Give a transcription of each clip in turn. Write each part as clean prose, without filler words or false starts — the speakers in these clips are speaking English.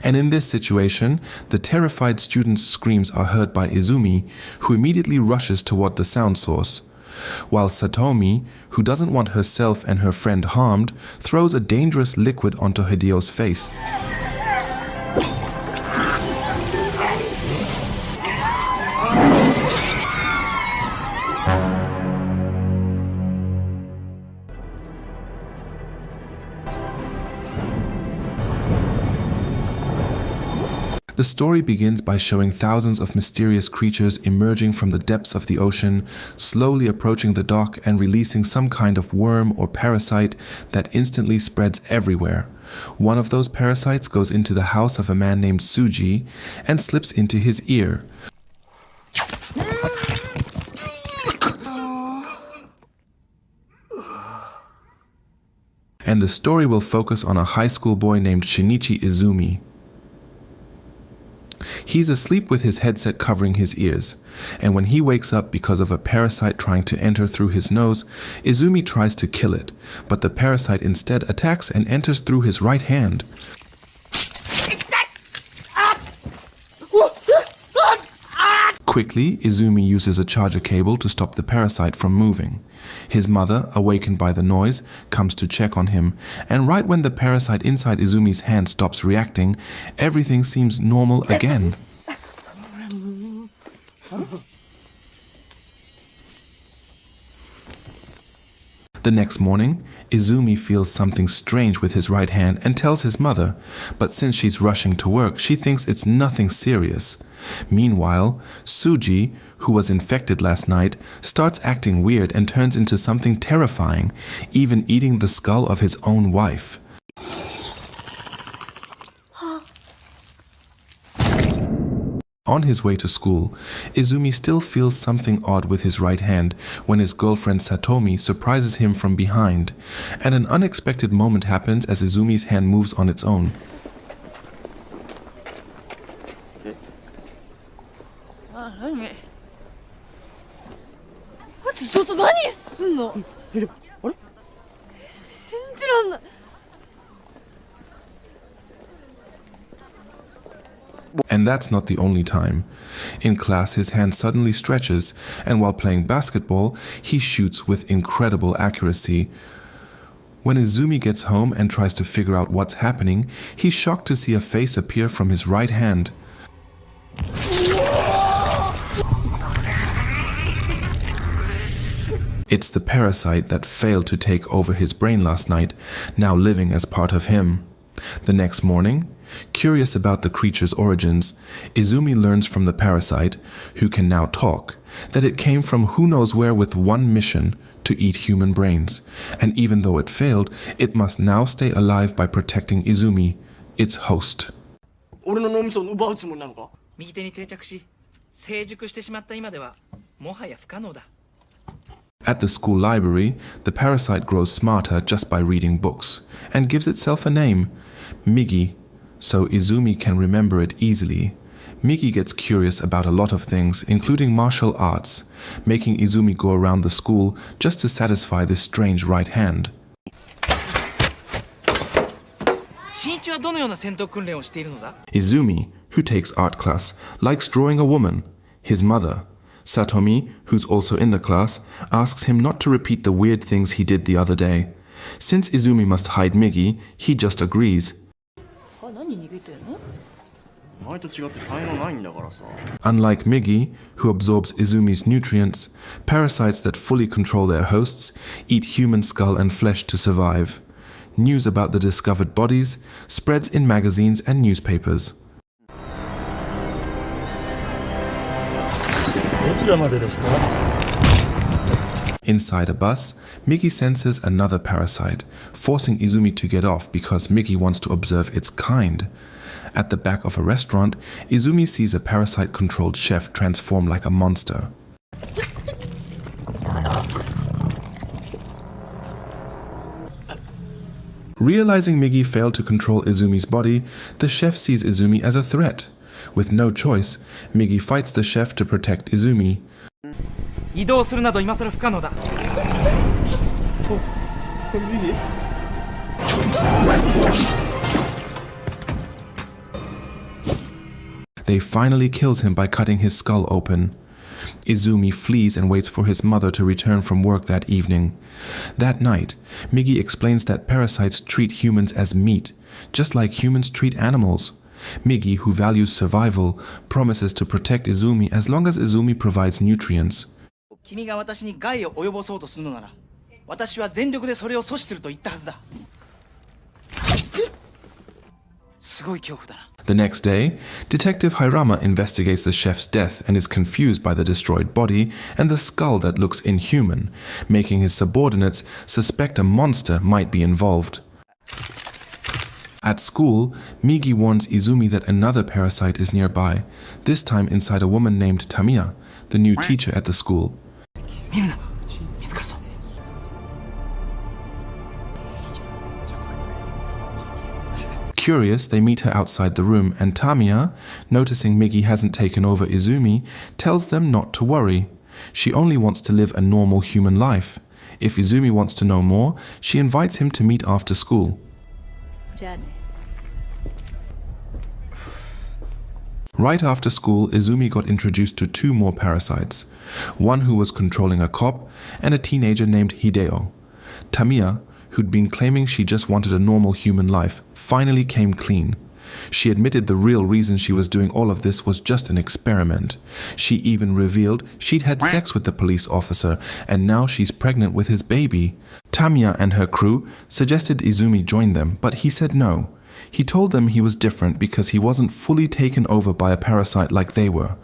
And in this situation, the terrified student's screams are heard by Izumi, who immediately rushes toward the sound source, while Satomi, who doesn't want herself and her friend harmed, throws a dangerous liquid onto Hideo's face. The story begins by showing thousands of mysterious creatures emerging from the depths of the ocean, slowly approaching the dock and releasing some kind of worm or parasite that instantly spreads everywhere. One of those parasites goes into the house of a man named Suji and slips into his ear. And the story will focus on a high school boy named Shinichi Izumi. He's asleep with his headset covering his ears, and when he wakes up because of a parasite trying to enter through his nose, Izumi tries to kill it, but the parasite instead attacks and enters through his right hand. Quickly, Izumi uses a charger cable to stop the parasite from moving. His mother, awakened by the noise, comes to check on him, and right when the parasite inside Izumi's hand stops reacting, everything seems normal again. The next morning, Izumi feels something strange with his right hand and tells his mother, but since she's rushing to work, she thinks it's nothing serious. Meanwhile, Suji, who was infected last night, starts acting weird and turns into something terrifying, even eating the skull of his own wife. On his way to school, Izumi still feels something odd with his right hand when his girlfriend Satomi surprises him from behind, and an unexpected moment happens as Izumi's hand moves on its own. And that's not the only time. In class, his hand suddenly stretches, and while playing basketball, he shoots with incredible accuracy. When Izumi gets home and tries to figure out what's happening, he's shocked to see a face appear from his right hand. It's the parasite that failed to take over his brain last night, now living as part of him. The next morning, curious about the creature's origins, Izumi learns from the parasite, who can now talk, that it came from who knows where with one mission: to eat human brains. And even though it failed, it must now stay alive by protecting Izumi, its host. At the school library, the parasite grows smarter just by reading books, and gives itself a name, Migi, so Izumi can remember it easily. Migi gets curious about a lot of things, including martial arts, making Izumi go around the school just to satisfy this strange right hand. Izumi, who takes art class, likes drawing a woman. His mother, Satomi, who's also in the class, asks him not to repeat the weird things he did the other day. Since Izumi must hide Migi, he just agrees. Unlike Migi, who absorbs Izumi's nutrients, parasites that fully control their hosts eat human skull and flesh to survive. News about the discovered bodies spreads in magazines and newspapers. Inside a bus, Migi senses another parasite, forcing Izumi to get off because Migi wants to observe its kind. At the back of a restaurant, Izumi sees a parasite-controlled chef transform like a monster. Realizing Migi failed to control Izumi's body, the chef sees Izumi as a threat. With no choice, Migi fights the chef to protect Izumi. They finally kills him by cutting his skull open. Izumi flees and waits for his mother to return from work that evening. That night, Migi explains that parasites treat humans as meat, just like humans treat animals. Migi, who values survival, promises to protect Izumi as long as Izumi provides nutrients. 君が私に害を及ぼそうとするのなら、私は全力でそれを阻止すると言ったはずだ。すごい恐怖だな。The next day, Detective Hirama investigates the chef's death and is confused by the destroyed body and the skull that looks inhuman, making his subordinates suspect a monster might be involved. At school, Migi warns Izumi that another parasite is nearby, this time inside a woman named Tamiya, the new teacher at the school. Curious, they meet her outside the room, and Tamiya, noticing Migi hasn't taken over Izumi, tells them not to worry. She only wants to live a normal human life. If Izumi wants to know more, she invites him to meet after school. Right after school, Izumi got introduced to two more parasites, one who was controlling a cop and a teenager named Hideo. Tamiya, who'd been claiming she just wanted a normal human life, finally came clean. She admitted the real reason she was doing all of this was just an experiment. She even revealed she'd had sex with the police officer and now she's pregnant with his baby. Tamiya and her crew suggested Izumi join them, but he said no. He told them he was different because he wasn't fully taken over by a parasite like they were.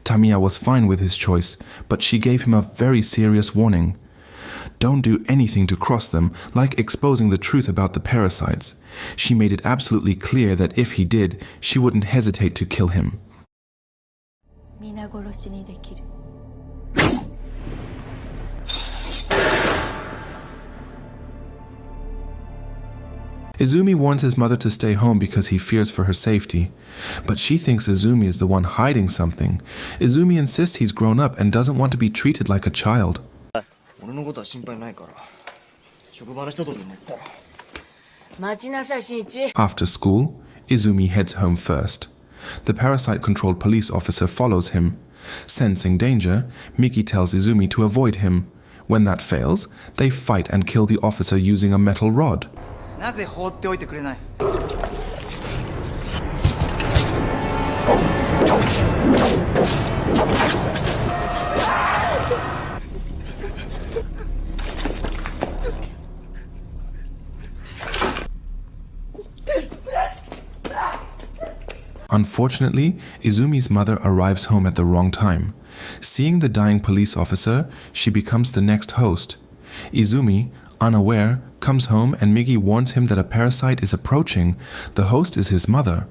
Tamiya was fine with his choice, but she gave him a very serious warning. Don't do anything to cross them, like exposing the truth about the parasites. She made it absolutely clear that if he did, she wouldn't hesitate to kill him. Izumi warns his mother to stay home because he fears for her safety. But she thinks Izumi is the one hiding something. Izumi insists he's grown up and doesn't want to be treated like a child. After school, Izumi heads home first. The parasite-controlled police officer follows him. Sensing danger, Migi tells Izumi to avoid him. When that fails, they fight and kill the officer using a metal rod. Unfortunately, Izumi's mother arrives home at the wrong time. Seeing the dying police officer, she becomes the next host. Izumi, unaware, comes home and Migi warns him that a parasite is approaching. The host is his mother.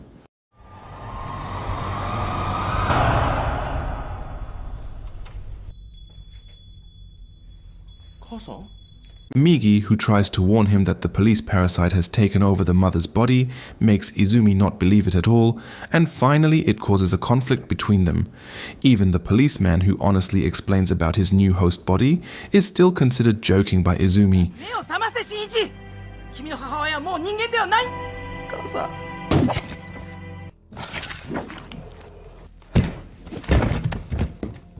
Migi, who tries to warn him that the police parasite has taken over the mother's body, makes Izumi not believe it at all, and finally it causes a conflict between them. Even the policeman, who honestly explains about his new host body, is still considered joking by Izumi.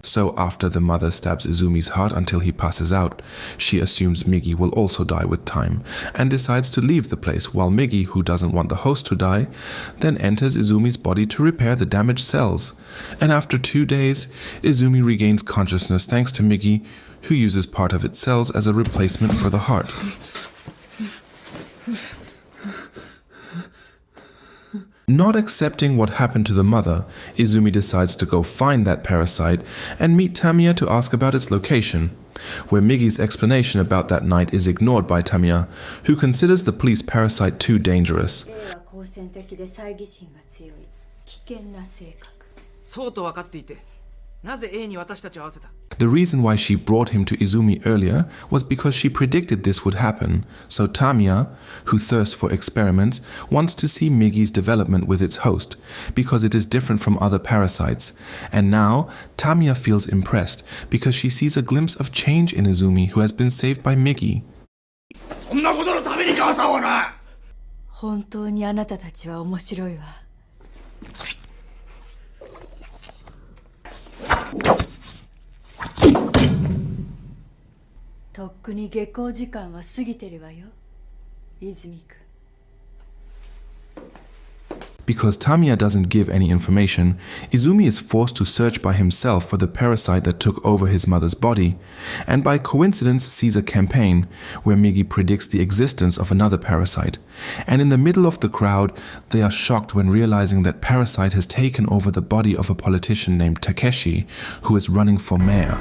So after the mother stabs Izumi's heart until he passes out, she assumes Migi will also die with time and decides to leave the place, while Migi, who doesn't want the host to die, then enters Izumi's body to repair the damaged cells. And after 2 days, Izumi regains consciousness thanks to Migi, who uses part of its cells as a replacement for the heart. Not accepting what happened to the mother, Izumi decides to go find that parasite and meet Tamiya to ask about its location, where Migi's explanation about that night is ignored by Tamiya, who considers the police parasite too dangerous. The reason why she brought him to Izumi earlier was because she predicted this would happen, so Tamiya, who thirsts for experiments, wants to see Migi's development with its host, because it is different from other parasites. And now, Tamiya feels impressed because she sees a glimpse of change in Izumi, who has been saved by Migi. とっくに下校時間は過ぎてるわよ、泉君。Because Tamiya doesn't give any information, Izumi is forced to search by himself for the parasite that took over his mother's body, and by coincidence sees a campaign where Migi predicts the existence of another parasite. And in the middle of the crowd, they are shocked when realizing that Parasyte has taken over the body of a politician named Takeshi, who is running for mayor.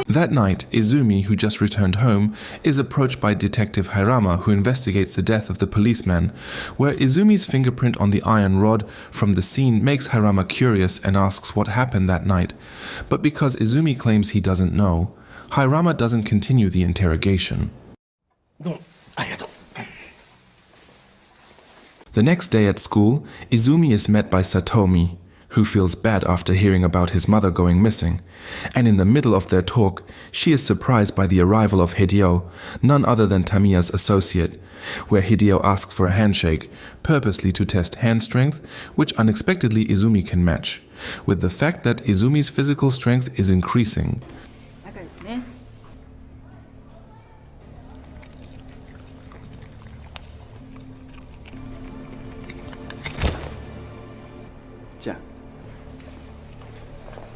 That night, Izumi, who just returned home, is approached by Detective Hirama, who investigates the death of the policeman, where Izumi's fingerprint on the iron rod from the scene makes Hirama curious and asks what happened that night. But because Izumi claims he doesn't know, Hirama doesn't continue the interrogation. The next day at school, Izumi is met by Satomi, who feels bad after hearing about his mother going missing, and in the middle of their talk, she is surprised by the arrival of Hideo, none other than Tamiya's associate, where Hideo asks for a handshake, purposely to test hand strength, which unexpectedly Izumi can match, with the fact that Izumi's physical strength is increasing.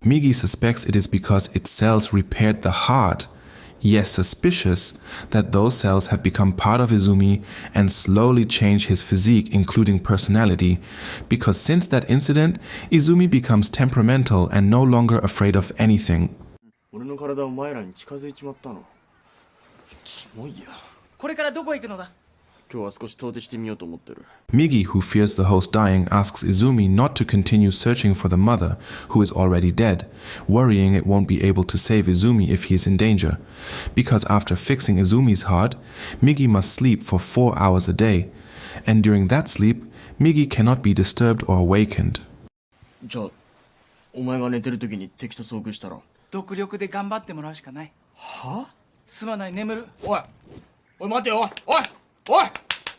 Migi suspects it is because its cells repaired the heart, yes, suspicious that those cells have become part of Izumi and slowly change his physique, including personality, because since that incident, Izumi becomes temperamental and no longer afraid of anything. 俺の体をお前らに近づいちまったの。キモいや。これからどこへ行くのだ？今日は少し遠出してみようと思ってる。Migi, who fears the host dying, asks Izumi not to continue searching for the mother, who is already dead, worrying it won't be able to save Izumi if he is in danger. Because after fixing Izumi's heart, Migi must sleep for 4 hours a day, and during that sleep, Migi cannot be disturbed or awakened. じゃあ、お前が寝てる時に敵と遭遇したら独力で頑張ってもらうしかない。は？すまない、眠る。おい、おい待てよ、おい、おい、おい。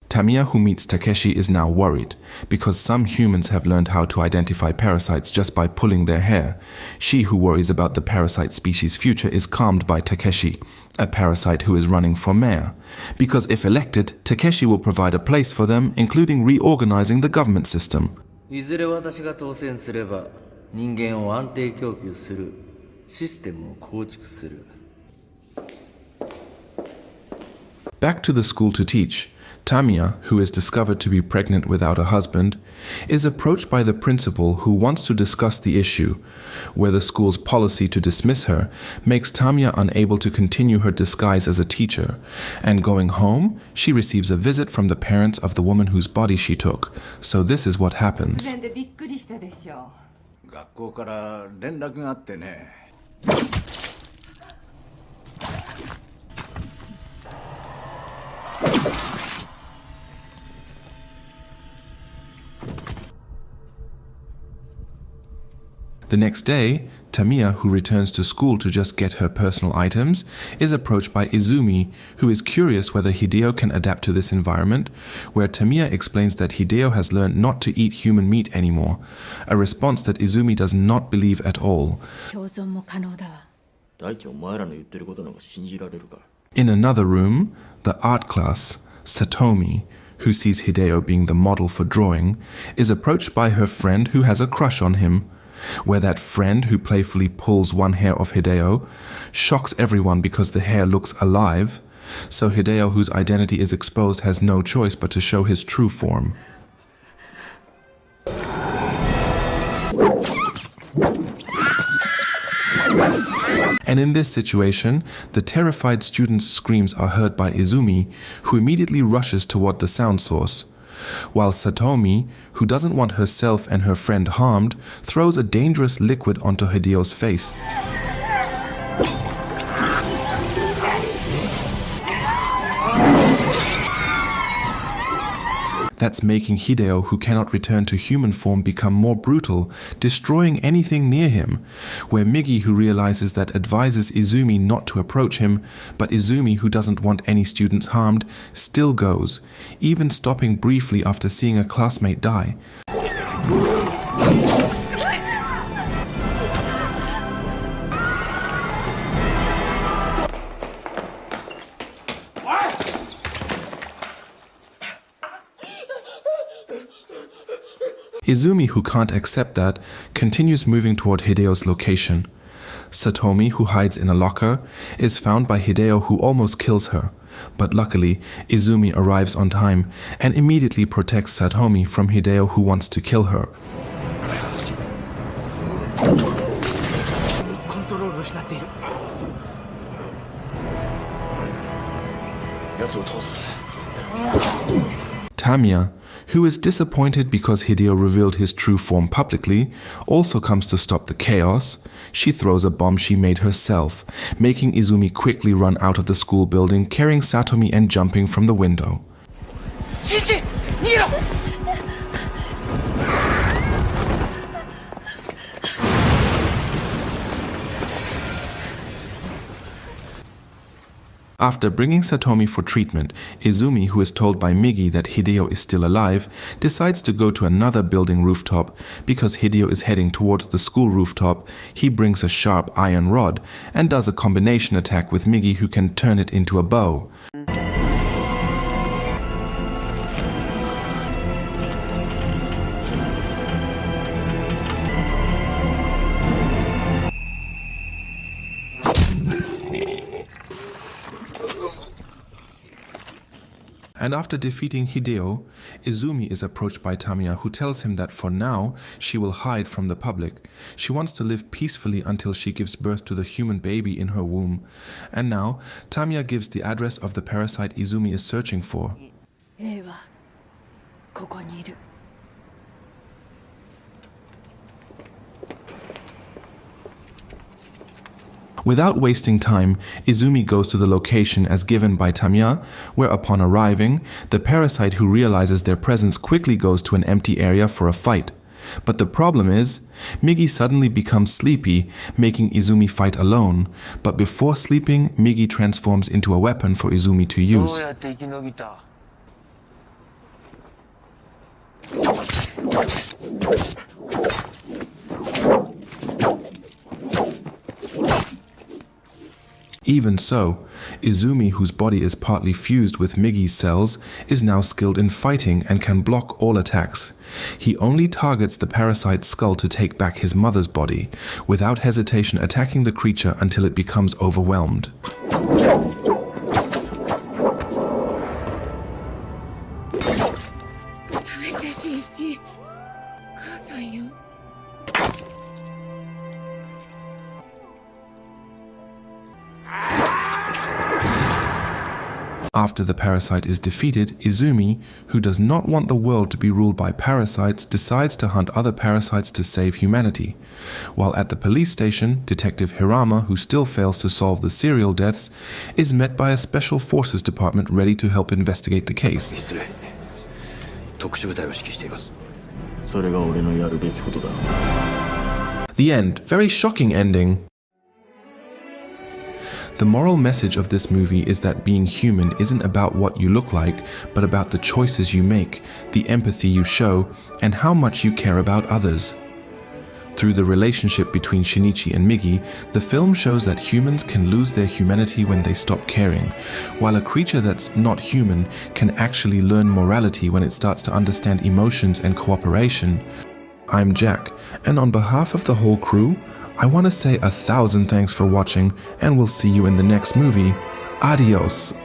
Tamiya, who meets Takeshi, is now worried, because some humans have learned how to identify parasites just by pulling their hair. She, who worries about the parasite species' future, is calmed by Takeshi, a parasite who is running for mayor, because if elected, Takeshi will provide a place for them, including reorganizing the government system. いずれ私が当選すれば、人間を安定供給するシステムを構築する。Back to the school to teach, Tamiya, who is discovered to be pregnant without a husband, is approached by the principal who wants to discuss the issue, where the school's policy to dismiss her makes Tamiya unable to continue her disguise as a teacher, and going home, she receives a visit from the parents of the woman whose body she took. So this is what happens. 学校から連絡があってね。The next day, Tamiya, who returns to school to just get her personal items, is approached by Izumi, who is curious whether Hideo can adapt to this environment, where Tamiya explains that Hideo has learned not to eat human meat anymore, a response that Izumi does not believe at all. In another room, the art class, Satomi, who sees Hideo being the model for drawing, is approached by her friend who has a crush on him, where that friend who playfully pulls one hair off Hideo shocks everyone because the hair looks alive, so Hideo, whose identity is exposed, has no choice but to show his true form. And in this situation, the terrified student's screams are heard by Izumi, who immediately rushes toward the sound source, while Satomi, who doesn't want herself and her friend harmed, throws a dangerous liquid onto Hideo's face. That's making Hideo, who cannot return to human form, become more brutal, destroying anything near him, where Migi, who realizes that, advises Izumi not to approach him, but Izumi, who doesn't want any students harmed, still goes, even stopping briefly after seeing a classmate die. Izumi, who can't accept that, continues moving toward Hideo's location. Satomi, who hides in a locker, is found by Hideo, who almost kills her. But luckily, Izumi arrives on time and immediately protects Satomi from Hideo, who wants to kill her. Tamiya, who is disappointed because Hideo revealed his true form publicly, also comes to stop the chaos. She throws a bomb she made herself, making Izumi quickly run out of the school building, carrying Satomi and jumping from the window. Shinichi! Nigero! After bringing Satomi for treatment, Izumi, who is told by Migi that Hideo is still alive, decides to go to another building rooftop. Because Hideo is heading toward the school rooftop, he brings a sharp iron rod and does a combination attack with Migi, who can turn it into a bow. And after defeating Hideo, Izumi is approached by Tamiya, who tells him that for now, she will hide from the public. She wants to live peacefully until she gives birth to the human baby in her womb. And now, Tamiya gives the address of the parasite Izumi is searching for. A はここにいる。 Without wasting time, Izumi goes to the location as given by Tamiya, where upon arriving, the parasite who realizes their presence quickly goes to an empty area for a fight. But the problem is, Migi suddenly becomes sleepy, making Izumi fight alone. But before sleeping, Migi transforms into a weapon for Izumi to use. Even so, Izumi, whose body is partly fused with Migi's cells, is now skilled in fighting and can block all attacks. He only targets the parasite's skull to take back his mother's body, without hesitation attacking the creature until it becomes overwhelmed. After the parasite is defeated, Izumi, who does not want the world to be ruled by parasites, decides to hunt other parasites to save humanity. While at the police station, Detective Hirama, who still fails to solve the serial deaths, is met by a special forces department ready to help investigate the case. 特殊部隊を指揮しています。それが俺のやるべきことだ。 The end. Very shocking ending. The moral message of this movie is that being human isn't about what you look like, but about the choices you make, the empathy you show, and how much you care about others. Through the relationship between Shinichi and Migi, the film shows that humans can lose their humanity when they stop caring, while a creature that's not human can actually learn morality when it starts to understand emotions and cooperation. I'm Jack, and on behalf of the whole crew, I want to say 1,000 thanks for watching, and we'll see you in the next movie. Adios!